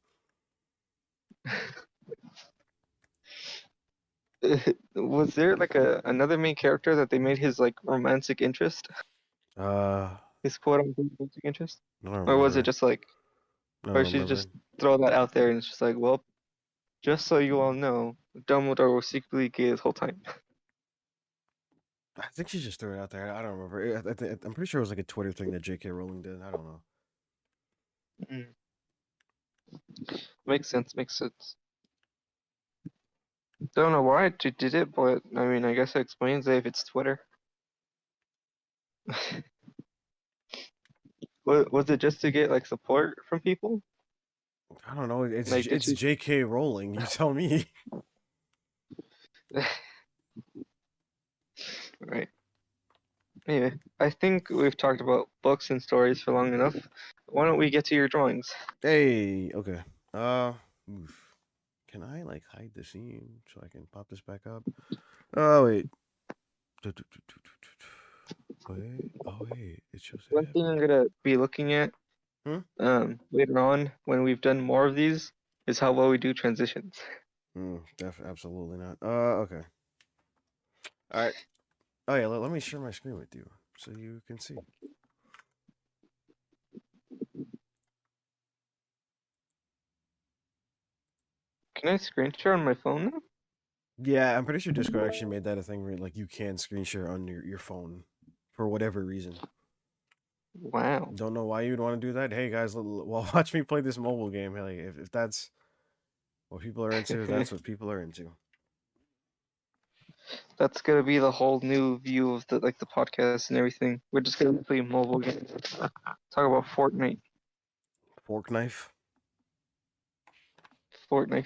Was there like another main character that they made his like romantic interest? Uh, His quote unquote romantic interest? I don't Or was it remember. just like, I don't or she remember. just throw that out there and it's just like, well, just so you all know, Dumbledore was secretly gay this whole time. I think she just threw it out there. I don't remember. I'm pretty sure it was like a Twitter thing that J.K. Rowling did. I don't know. Mm. Makes sense, makes sense. Don't know why she did it, but I mean, I guess it explains it if it's Twitter. Was it just to get like support from people? I don't know. Like, did It's she? J.K. Rowling. You tell me. Right. Anyway, I think we've talked about books and stories for long enough. Why don't we get to your drawings? Hey. Okay. Oof. Can I like hide the scene so I can pop this back up? Oh wait. Wait. Oh wait. It shows One it. thing I'm gonna be looking at Hmm. later on when we've done more of these is how well we do transitions. Absolutely not. Okay. All right. Oh yeah. Let me share my screen with you so you can see. Can I screen share on my phone now? Yeah, I'm pretty sure Discord actually made that a thing where like you can screen share on your phone for whatever reason. Wow. Don't know why you'd want to do that. Hey guys, well, watch me play this mobile game. Like, if that's what people are into, that's what people are into. That's gonna be the whole new view of the podcast and everything. We're just gonna play mobile games. Talk about Fortnite. Fork knife. Fortnite.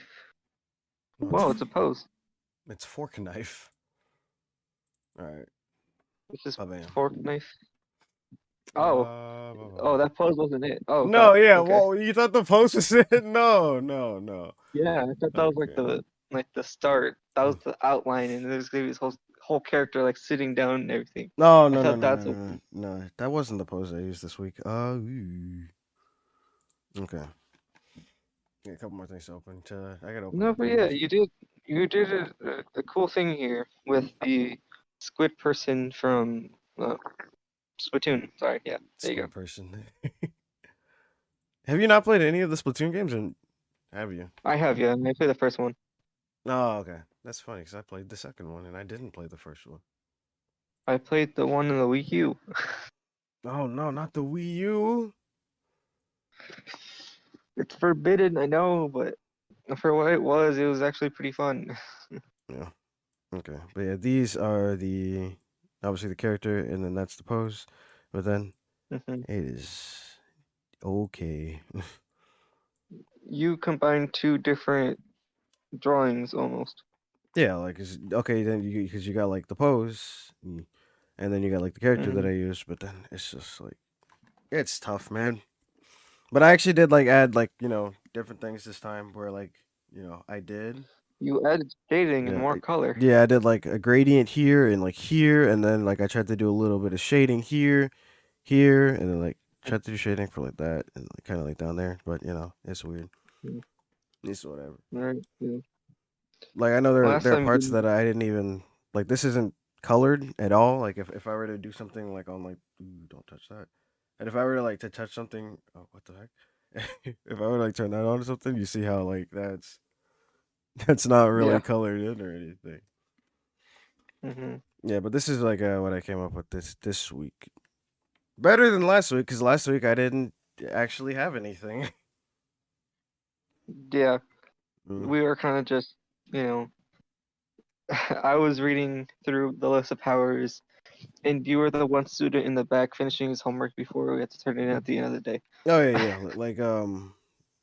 No, Whoa, it's a pose. it's fork knife. All right. This is Oh bam. Fortnite. Oh, Blah, blah, oh, blah. that pose wasn't it. Oh No, God. yeah. Okay. Well, you thought the post was it? No, no, no. Yeah, I thought that was like Okay. the start. That was Mm. the outline, and there's gonna be this whole character like sitting down and everything. No, I no, no, thought no, no, that's no, no. No, that wasn't the post I used this week. Ooh. Okay. Yeah, a couple more things to open. I gotta open no, up but the yeah, most. you did a cool thing here with the squid person from Splatoon. Sorry, yeah, there you go. Squid person. Have you not played any of the Splatoon games, or have you? I have, yeah, I played the first one. Oh, okay. That's funny because I played the second one and I didn't play the first one. I played the one in the Wii U. Oh no, not the Wii U. It's forbidden, I know, but for what it was actually pretty fun. Yeah. Okay. But yeah, these are the obviously the character, and then that's the pose. But then Mhm. it is okay. You combine two different drawings almost. Yeah, like okay. Then you because you got like the pose, and then you got like the character that Hmm. I used. But then it's just like it's tough, man. But I actually did like add like different things this time where like I did. You added shading and Yeah, more color. yeah, I did like a gradient here and like here, and then like I tried to do a little bit of shading here, here, and then like tried to do shading for like that and like kind of like down there. But it's weird. Mhm. It's whatever. Right. Yeah. Like I know there Last there are time parts you. that I didn't even like. This isn't colored at all. Like if I were to do something like on like ooh, don't touch that. And if I were to like to touch something, oh what the heck? If I were to like turn that on or something, you see how like that's not really Yeah. colored in or anything. Hmm. Yeah, but this is like what I came up with this week. Better than last week because last week I didn't actually have anything. Yeah. Mm. We were kind of just, you know, I was reading through the list of powers, and you were the one student in the back finishing his homework before we had to turn it in at the end of the day. Oh yeah, yeah. Like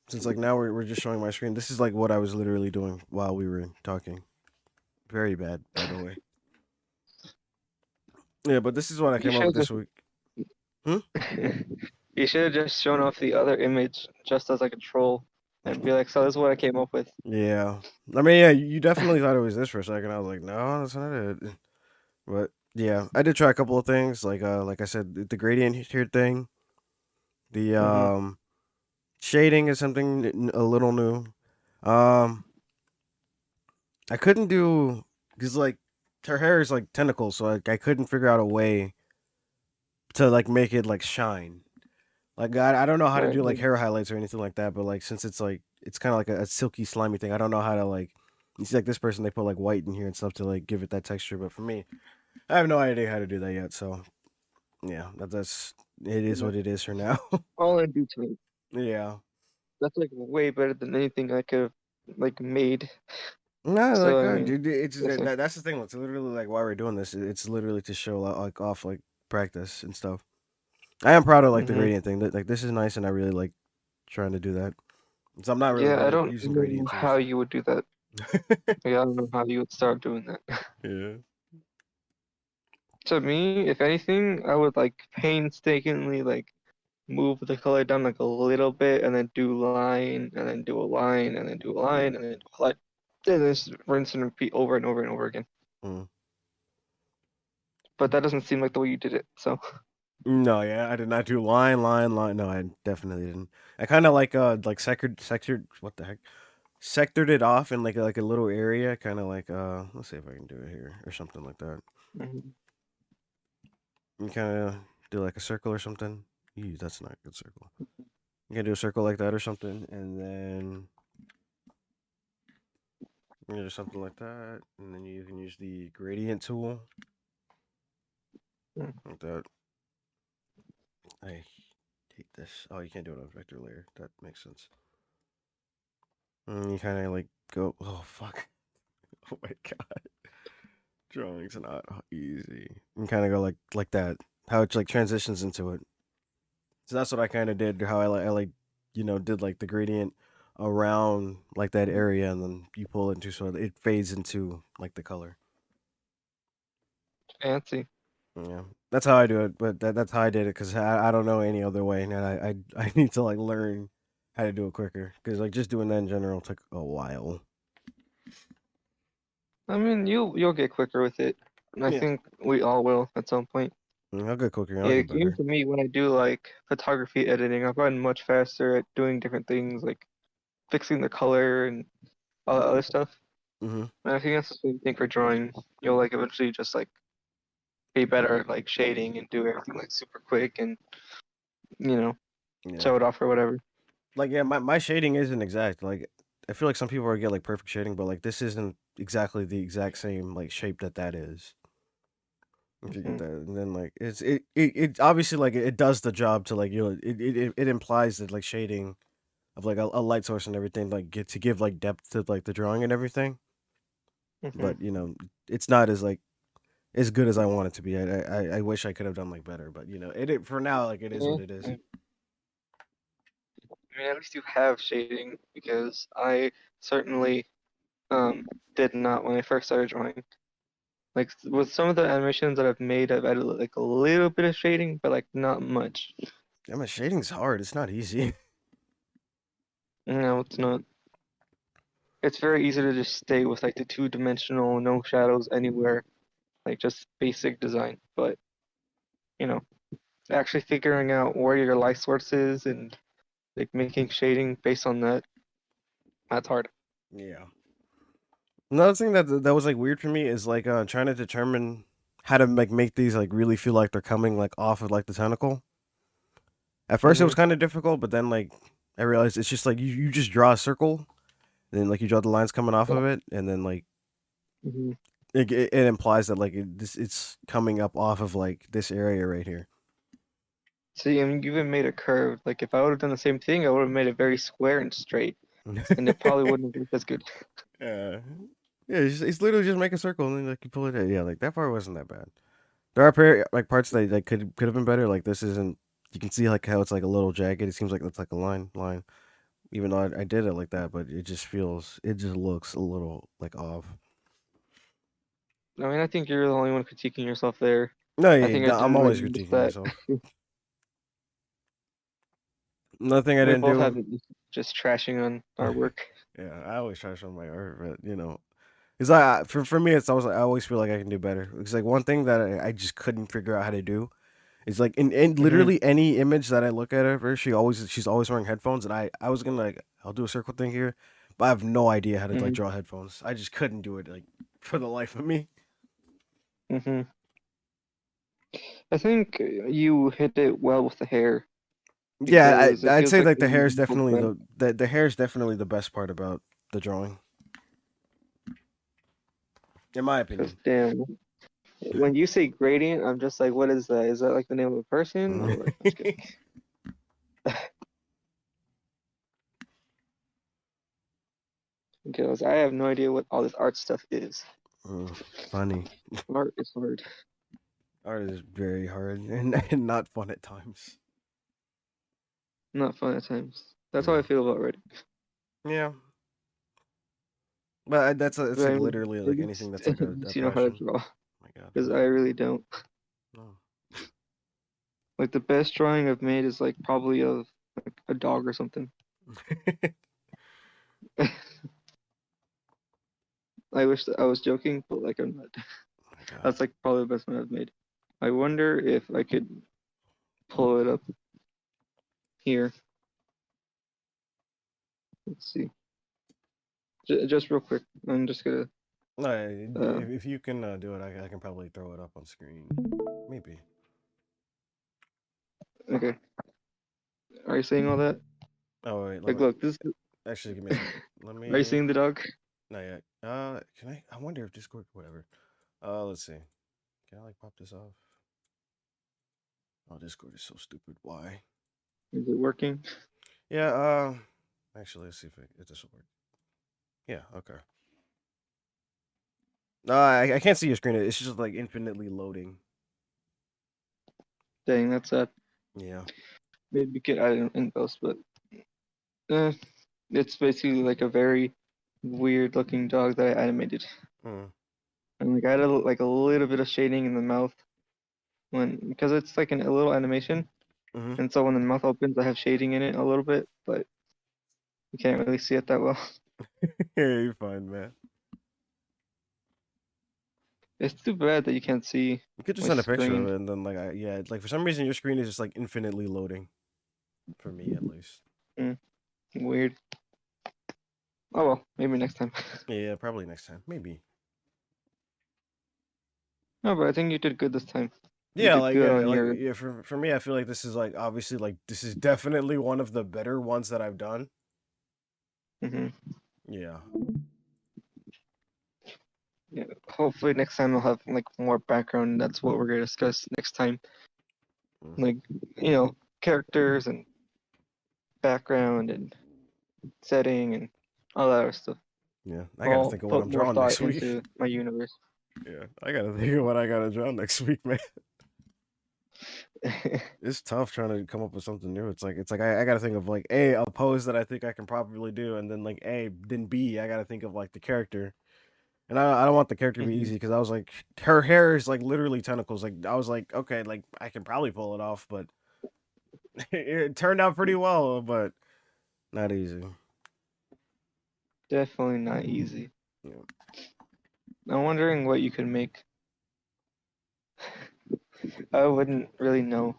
since like now we're just showing my screen. This is like what I was literally doing while we were talking. Very bad, by the way. Yeah, but this is what I You came up with should this have week. Hmm? just you should have just shown off the other image just as like a troll and be like, so this is what I came up with. Yeah. I mean, yeah, you definitely thought it was this for a second. I was like, no, that's not it. But yeah, I did try a couple of things. Like I said, the gradient here thing. The Hmm. shading is something a little new. Um, I couldn't do because like her hair is like tentacles, so like I couldn't figure out a way to like make it like shine. Like I don't know how to Right. do like hair highlights or anything like that, but like since it's kind of like a silky slimy thing, I don't know how to like. You see, like this person, they put like white in here and stuff to like give it that texture, but for me, I have no idea how to do that yet. So yeah, that's it is Yeah. what it is for now. All in due time. Yeah, That's like way better than anything I could have like made. no, So like I mean, dude, it's listen. that's the thing. It's literally like why we're doing this. It's literally to show like off like practice and stuff. I am proud of like the Hmm. gradient thing. Like this is nice, and I really like trying to do that. So I'm not really Yeah, good I at don't using know gradient how tools. you would do that. Yeah, I don't know how you would start doing that. Yeah. To me, if anything, I would like painstakingly like move the color down like a little bit and then do line and then do a line and then do a line and then do a line. And just rinse and repeat over and over and over again. Mm. But that doesn't seem like the way you did it. So No, yeah, I did not do line, line, line. No, I definitely didn't. I kind of like sectored. What the heck? Sectored it off in like a little area, kind of like Let's see if I can do it here or something like that. mhm. You kind of do like a circle or something. Ew, that's not a good circle. You can do a circle like that or something, and then do something like that, and then you can use the gradient tool Mm. like that. I hate this. Oh, you can't do it on vector layer. That makes sense. And you kind of like go. Oh fuck. Oh my god. Drawing's not easy. You kind of go like that. How it like transitions into it. So that's what I kind of did. How I did like the gradient around like that area, and then you pull it into so it fades into like the color. Fancy. Yeah, that's how I do it. But that's how I did it because I don't know any other way, and I need to like learn how to do it quicker because like just doing that in general took a while. I mean, you'll get quicker with it. And I Yeah, think we all will at some point. I'll get quicker. I'll Yeah, get even better. for me, when I do like photography editing, I've gotten much faster at doing different things like fixing the color and all that other stuff. Hmm. And I think that's the same thing for drawing. You'll like eventually just like be better at like shading and do everything like super quick and you know Yeah. show it off or whatever. Like yeah, my shading isn't exact. Like I feel like some people are get like perfect shading, but like this isn't exactly the exact same like shape that is. If you get Mhm. that, and then like it obviously like it does the job to like it implies that like shading of like a light source and everything like get to give like depth to like the drawing and everything. Mhm. But it's not as like as good as I want it to be. I wish I could have done like better, but it for now like it is Yeah. what it is. I mean, at least you have shading because I certainly did not when I first started drawing. Like with some of the animations that I've made, I've added like a little bit of shading, but like not much. I mean, shading's hard. It's not easy. No, it's not. It's very easy to just stay with like the two-dimensional, no shadows anywhere, like just basic design. But you know, actually figuring out where your light source is and like making shading based on that, that's hard. Yeah. Another thing that was like weird for me is like trying to determine how to like make these like really feel like they're coming like off of like the tentacle. At first it Hmm. was kind of difficult, but then like I realized it's just like you just draw a circle, and then like you draw the lines coming off of it, and then like Hmm. it implies that like it's coming up off of like this area right here. See, I mean, you even made a curve. Like if I would have done the same thing, I would have made it very square and straight, and it probably wouldn't have looked as good. Yeah, yeah. It's literally just make a circle and then like you pull it in. Yeah, like that part wasn't that bad. There are like parts that like could have been better. Like this isn't. You can see like how it's like a little jagged. It seems like it's like a line. Even though I did it like that, but it just looks a little like off. I mean, I think you're the only one critiquing yourself there. No, I yeah, think I I'm genuinely always noticed critiquing that. myself. Nothing I We didn't both do. have it just trashing on our work. Yeah, I always try to show my art, but because I for me it's always like I always feel like I can do better. It's like one thing that I just couldn't figure out how to do. It's like in Hmm. literally any image that I look at of her, she's always wearing headphones, and I was gonna like I'll do a circle thing here, but I have no idea how to like Hmm. draw headphones. I just couldn't do it like for the life of me. Hmm. I think you hit it well with the hair Yeah, because it I'd feels say like like a universal trend. the hair is definitely the best part about the drawing, in my Because opinion. damn, when you say gradient, I'm just like, what is that? Is that like the name of a person or like? I'm just kidding. Because I have no idea what all this art stuff is. Funny. Art is hard, Art is very hard and not fun at times. not fun at times. That's how I Yeah. feel about writing. Yeah. But that's But I like mean, literally at like anything least, that's like at a least you know how to passion. draw. Oh my god, Because I really don't. no. Like the best drawing I've made is like probably of like a dog or something. I wish that I was joking, but like I'm not. Oh my god. That's like probably the best one I've made. I wonder if I could pull it up here. Let's see. Just real quick. I'm just gonna. No, Uh, if you can do it, I can probably throw it up on screen. Maybe. okay. Are you saying all that? Oh wait, let Like, me look. This. actually give me a second. Let Are you me. seeing the dog? Not yet. Can I? I wonder if Discord, whatever. Let's see. Can I like pop this off? Oh, Discord is so stupid. Why? Is it working? Yeah. Actually, let's see if this will work. Yeah. Okay. No, I can't see your screen. It's just like infinitely loading. Dang, that's sad. Yeah. Maybe we could add it in post, but uh, it's basically like a very weird looking dog that I animated. Mm. And like I added like a little bit of shading in the mouth when because it's like a little animation, Hmm. and so when the mouth opens, I have shading in it a little bit, but you can't really see it that well. Yeah, you're fine, man. It's too bad that you can't see You could just my send a picture of screen. it, and then yeah, like for some reason your screen is just like infinitely loading. For me, at least. Mm, weird. Oh well, maybe next time. Yeah, probably next time. Maybe. No, but I think you did good this time. You Yeah, did like good yeah, on like your. yeah. For me, I feel like this is like obviously like this is definitely one of the better ones that I've done. Hmm. Yeah. Yeah, hopefully next time I'll have like more background. That's what we're gonna discuss next time. Mm. Like, characters and background and setting and all that other stuff. Yeah. I gotta I'll think of what put I'm more drawing thought next week. into my universe. Yeah. I gotta think of what I gotta draw next week, man. It's tough trying to come up with something new. It's like I gotta think of like a pose that I think I can probably do, and then like then B, I gotta think of like the character. And I don't want the character to be Mhm. easy because I was like, her hair is like literally tentacles. Like I was like, okay, like I can probably pull it off, but it turned out pretty well, but not easy. Definitely not easy. Yeah. I'm wondering what you could make. I wouldn't really know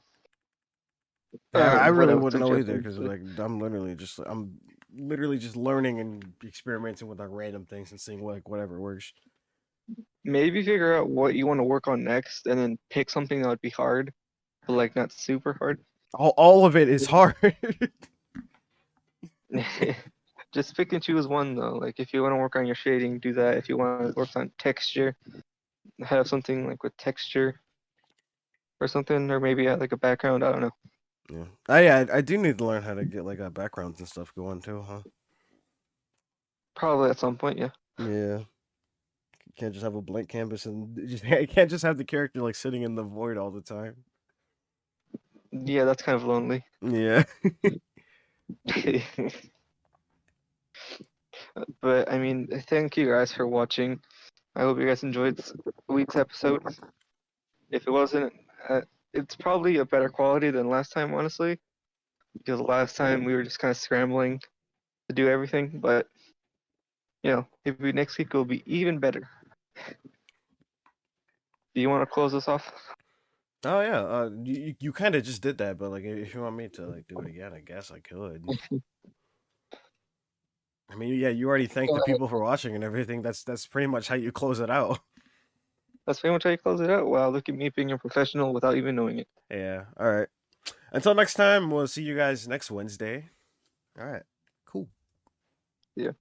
Yeah, I what really I would wouldn't know suggest, either because honestly. like I'm literally just learning and experimenting with like random things and seeing like whatever works. Maybe figure out what you want to work on next and then pick something that would be hard, but like not super hard. All of it is hard. Just pick and choose one though. Like if you want to work on your shading, do that. If you want to work on texture, have something like with texture or something, or maybe add like a background. I don't know. Yeah, I do need to learn how to get like backgrounds and stuff going too, huh? Probably at some point, yeah. Yeah, can't just have a blank canvas and just I can't just have the character like sitting in the void all the time. Yeah, that's kind of lonely. Yeah. But I mean, thank you guys for watching. I hope you guys enjoyed this week's episode. If it wasn't, it's probably a better quality than last time, honestly, because last time we were just kind of scrambling to do everything. But maybe next week will be even better. Do you want to close us off? Oh yeah, you kind of just did that, but like if you want me to like do it again, I guess I could. I mean, yeah, you already thanked Go the ahead. people for watching and everything. That's pretty much how you close it out. That's pretty much how you close it out. Wow, look at me being a professional without even knowing it. Yeah. All right. Until next time, we'll see you guys next Wednesday. All right. Cool. Yeah.